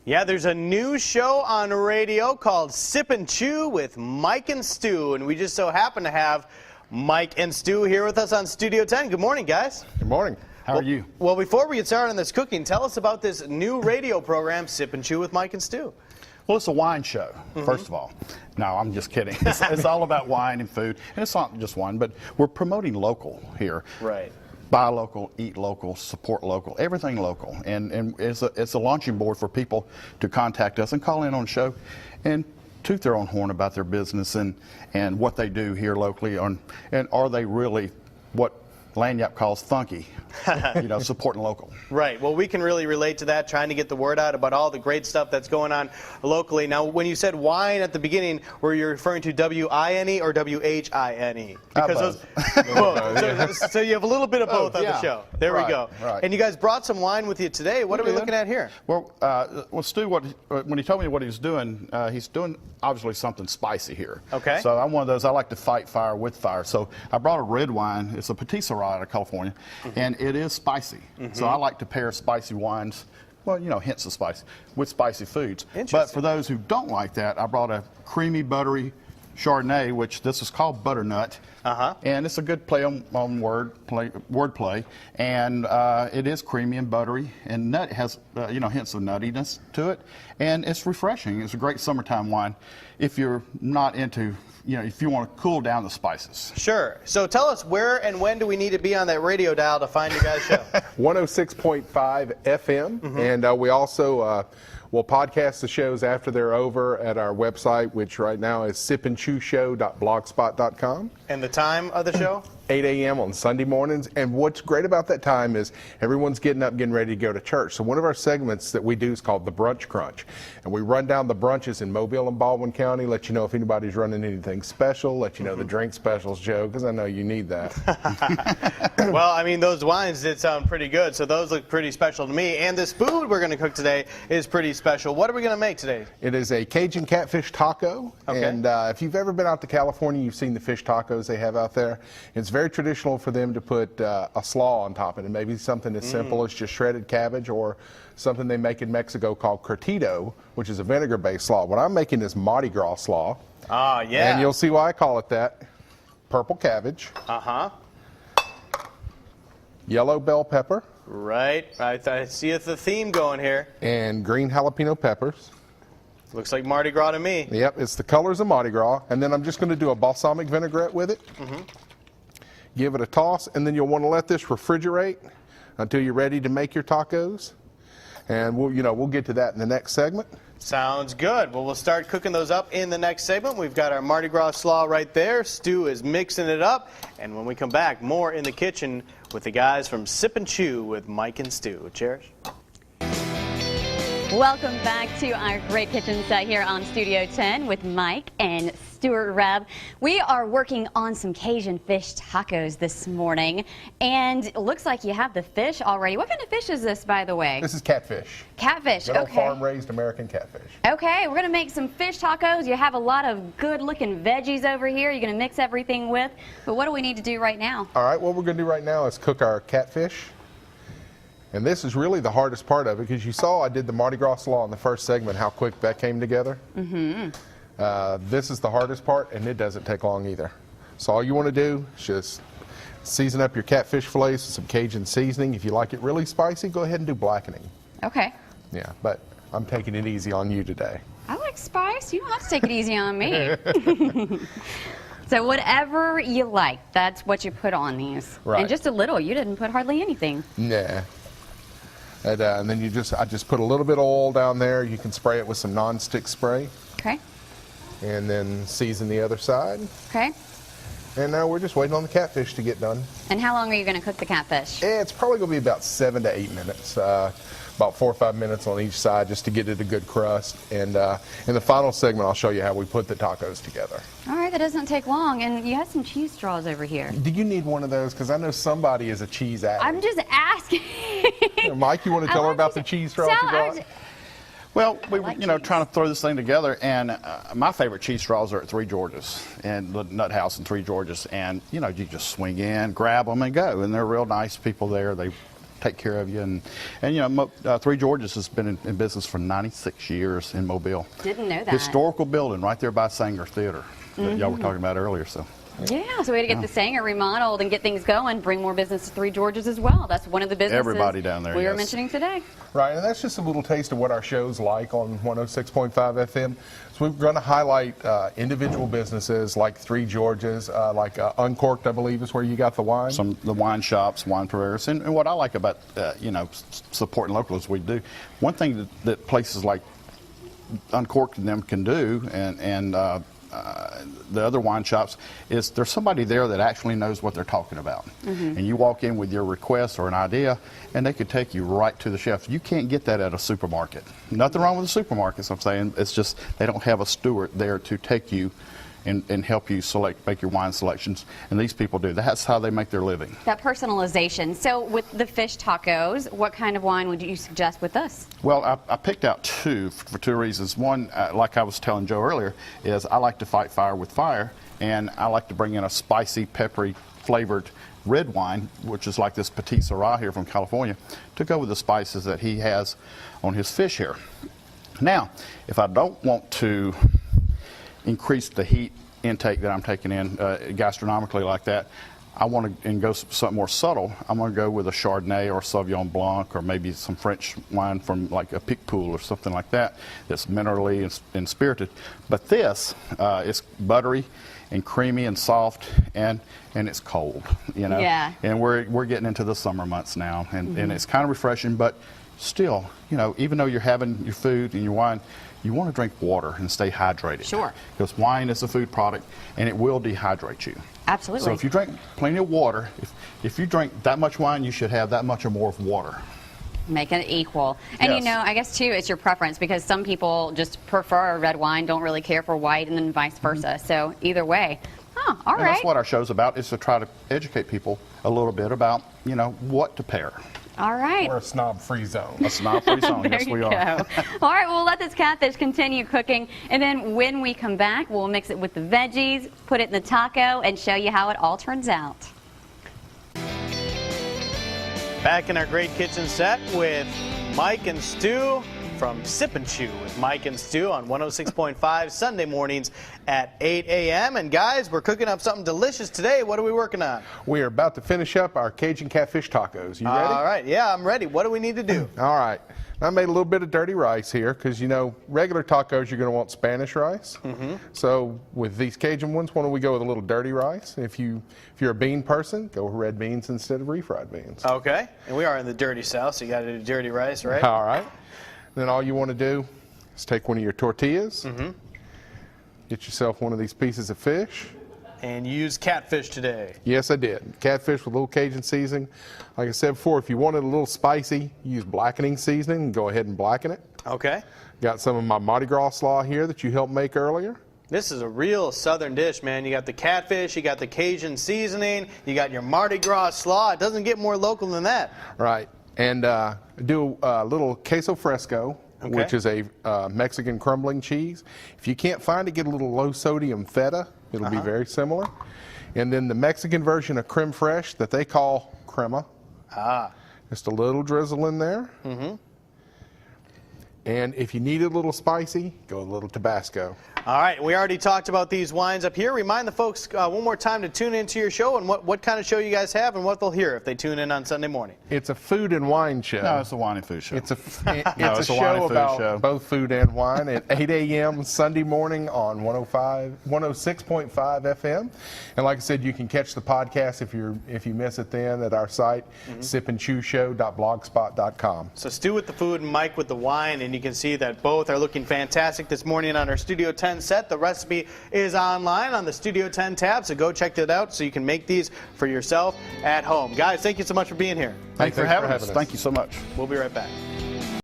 Yeah, there's a new show on radio called Sip and Chew with Mike and Stu, and we just so happen to have Mike and Stu here with us on Studio 10. Good morning, guys. Good morning. How are you? Well, before we get started on this cooking, tell us about this new radio program, Sip and Chew with Mike and Stu. Well, it's a wine show, first of all. No, I'm just kidding. It's all about wine and food, and it's not just wine, but we're promoting local here. Right. Buy local, eat local, support local, everything local. And it's a launching board for people to contact us and call in on the show and toot their own horn about their business and what they do here locally, and are they really what Lanyap calls funky, supporting local. Right. Well, we can really relate to that, trying to get the word out about all the great stuff that's going on locally. Now, when you said wine at the beginning, were you referring to W-I-N-E or W-H-I-N-E? Because so you have a little bit of both on the show. There we go. Right. And you guys brought some wine with you today. What are we looking at here? Well, Stu, when he told me what he's doing obviously something spicy here. Okay. So I'm one of those, I like to fight fire with fire. So I brought a red wine. It's a Petit Syrah out of California, and it is spicy. So I like to pair spicy wines, well, hints of spice, with spicy foods. But for those who don't like that, I brought a creamy, buttery Chardonnay, which this is called butternut. And it's a good play on wordplay, and it is creamy and buttery, and nut has hints of nuttiness to it, and it's refreshing. It's a great summertime wine if you're not into, if you want to cool down the spices. Sure. So tell us, where and when do we need to be on that radio dial to find your guys' show? 106.5 FM, and we also we'll podcast the shows after they're over at our website, which right now is sipandchewshow.blogspot.com. And the time of the show? 8 a.m. on Sunday mornings. And what's great about that time is everyone's getting up, getting ready to go to church. So one of our segments that we do is called the Brunch Crunch. And we run down the brunches in Mobile and Baldwin County, let you know if anybody's running anything special, let you know the drink specials, Joe, because I know you need that. Well, I mean, those wines did sound pretty good, so those look pretty special to me. And this food we're going to cook today is pretty special. What are we going to make today? It is a Cajun catfish taco. Okay. And if you've ever been out to California, you've seen the fish tacos they have out there. It's very traditional for them to put a slaw on top of it, and maybe something as simple as just shredded cabbage, or something they make in Mexico called curtido, which is a vinegar-based slaw. What I'm making is Mardi Gras slaw. Ah, yeah. And you'll see why I call it that. Purple cabbage. Yellow bell pepper. Right. I see the theme going here. And green jalapeno peppers. Looks like Mardi Gras to me. Yep, it's the colors of Mardi Gras. And then I'm just going to do a balsamic vinaigrette with it. Give it a toss, and then you'll want to let this refrigerate until you're ready to make your tacos. And we'll get to that in the next segment. Sounds good. Well, we'll start cooking those up in the next segment. We've got our Mardi Gras slaw right there. Stu is mixing it up. And when we come back, more in the kitchen with the guys from Sip and Chew with Mike and Stu. Cherish. Welcome back to our great kitchen set here on Studio 10 with Mike and Stuart Reb. We are working on some Cajun fish tacos this morning, and it looks like you have the fish already. What kind of fish is this, by the way? This is catfish. Catfish, Good old okay. farm-raised American catfish. Okay, we're going to make some fish tacos. You have a lot of good-looking veggies over here you're going to mix everything with, but what do we need to do right now? All right, what we're going to do right now is cook our catfish. And this is really the hardest part of it, because you saw I did the Mardi Gras slaw in the first segment, how quick that came together. This is the hardest part, and it doesn't take long either. So all you want to do is just season up your catfish fillets with some Cajun seasoning. If you like it really spicy, go ahead and do blackening. Okay. Yeah, but I'm taking it easy on you today. I like spice. You don't have to take it easy on me. So whatever you like, that's what you put on these. Right. And just a little. You didn't put hardly anything. Nah. And then I just put a little bit of oil down there. You can spray it with some non-stick spray. Okay. And then season the other side. Okay. And now we're just waiting on the catfish to get done. And how long are you going to cook the catfish? It's probably going to be about 7 to 8 minutes. About 4 or 5 minutes on each side just to get it a good crust. And in the final segment, I'll show you how we put the tacos together. All right, that doesn't take long. And you have some cheese straws over here. Do you need one of those? Because I know somebody is a cheese addict. I'm just asking. Mike, you want to tell her about the cheese straws you brought? Well, we were, trying to throw this thing together, and my favorite cheese straws are at Three Georges, and the Nut House in Three Georges, and, you just swing in, grab them, and go, and they're real nice people there. They take care of you. And you know, Three Georges has been in business for 96 years in Mobile. Didn't know that. Historical building right there by Sanger Theater that y'all were talking about earlier. So. Yeah, so we had to get the Sanger remodeled and get things going, bring more business to Three Georges as well. That's one of the businesses Everybody down there, we were yes. mentioning today. Right, and that's just a little taste of what our show's like on 106.5 FM. So we're going to highlight individual businesses like Three Georges, like Uncorked, I believe, is where you got the wine. The wine shops, wine purveyors, and what I like about you know, supporting local is we do. One thing that places like Uncorked and them can do, and the other wine shops, is there's somebody there that actually knows what they're talking about. And you walk in with your request or an idea, and they could take you right to the chef. You can't get that at a supermarket. Nothing wrong with the supermarkets, I'm saying. It's just they don't have a steward there to take you and help you make your wine selections. And these people do. That's how they make their living. That personalization. So with the fish tacos, what kind of wine would you suggest with us? Well, I picked out two for two reasons. One, like I was telling Joe earlier, is I like to fight fire with fire, and I like to bring in a spicy, peppery, flavored red wine, which is like this Petit Syrah here from California, to go with the spices that he has on his fish here. Now, if I don't want to increase the heat intake that I'm taking in gastronomically like that, I want to go something more subtle. I'm going to go with a Chardonnay or Sauvignon Blanc, or maybe some French wine from like a Picpoul or something like that, that's minerally and spirited. But this is buttery and creamy and soft, and it's cold, you know. Yeah. And we're getting into the summer months now, and it's kind of refreshing, but still, you know, even though you're having your food and your wine, you want to drink water and stay hydrated. Sure. Because wine is a food product, and it will dehydrate you. Absolutely. So if you drink plenty of water, if you drink that much wine, you should have that much or more of water. Make it equal. And Yes. you know, I guess too, it's your preference, because some people just prefer red wine, don't really care for white, and then vice versa. So either way. Oh, all And right. that's what our show's about, is to try to educate people a little bit about, you know, what to pair. All right. We're a snob-free zone. A snob-free zone, There yes you we go. are. All right, we'll let this catfish continue cooking, and then when we come back, we'll mix it with the veggies, put it in the taco, and show you how it all turns out. Back in our great kitchen set with Mike and Stu from Sip and Chew with Mike and Stu on 106.5 Sunday mornings at 8 a.m. And guys, we're cooking up something delicious today. What are we working on? We are about to finish up our Cajun catfish tacos. You ready? All right, yeah, I'm ready. What do we need to do? All right. I made a little bit of dirty rice here because, you know, regular tacos, you're going to want Spanish rice. So with these Cajun ones, why don't we go with a little dirty rice? If you're a bean person, go with red beans instead of refried beans. Okay, and we are in the dirty South, so you got to do dirty rice, right? All right. Then all you want to do is take one of your tortillas, get yourself one of these pieces of fish. And you use catfish today. Yes, I did. Catfish with a little Cajun seasoning. Like I said before, if you want it a little spicy, use blackening seasoning and go ahead and blacken it. Okay. Got some of my Mardi Gras slaw here that you helped make earlier. This is a real southern dish, man. You got the catfish, you got the Cajun seasoning, you got your Mardi Gras slaw. It doesn't get more local than that. Right. And do a little queso fresco, which is a Mexican crumbling cheese. If you can't find it, get a little low sodium feta. It'll be very similar. And then the Mexican version of creme fraiche that they call crema. Just a little drizzle in there. And if you need it a little spicy, go a little Tabasco. All right, we already talked about these wines up here. Remind the folks one more time to tune into your show and what kind of show you guys have and what they'll hear if they tune in on Sunday morning. It's a food and wine show. No, it's a wine and food show. It's a it's a show wine and food about show. both food and wine at 8 a.m. Sunday morning on 106.5 FM. And like I said, you can catch the podcast if you miss it then at our site, sipandchewshow.blogspot.com. So Stu with the food and Mike with the wine, and you can see that both are looking fantastic this morning on our Studio 10 set. The recipe is online on the Studio 10 tab, so go check it out so you can make these for yourself at home. Guys, thank you so much for being here. Thanks for having us. us. Thank you so much. We'll be right back.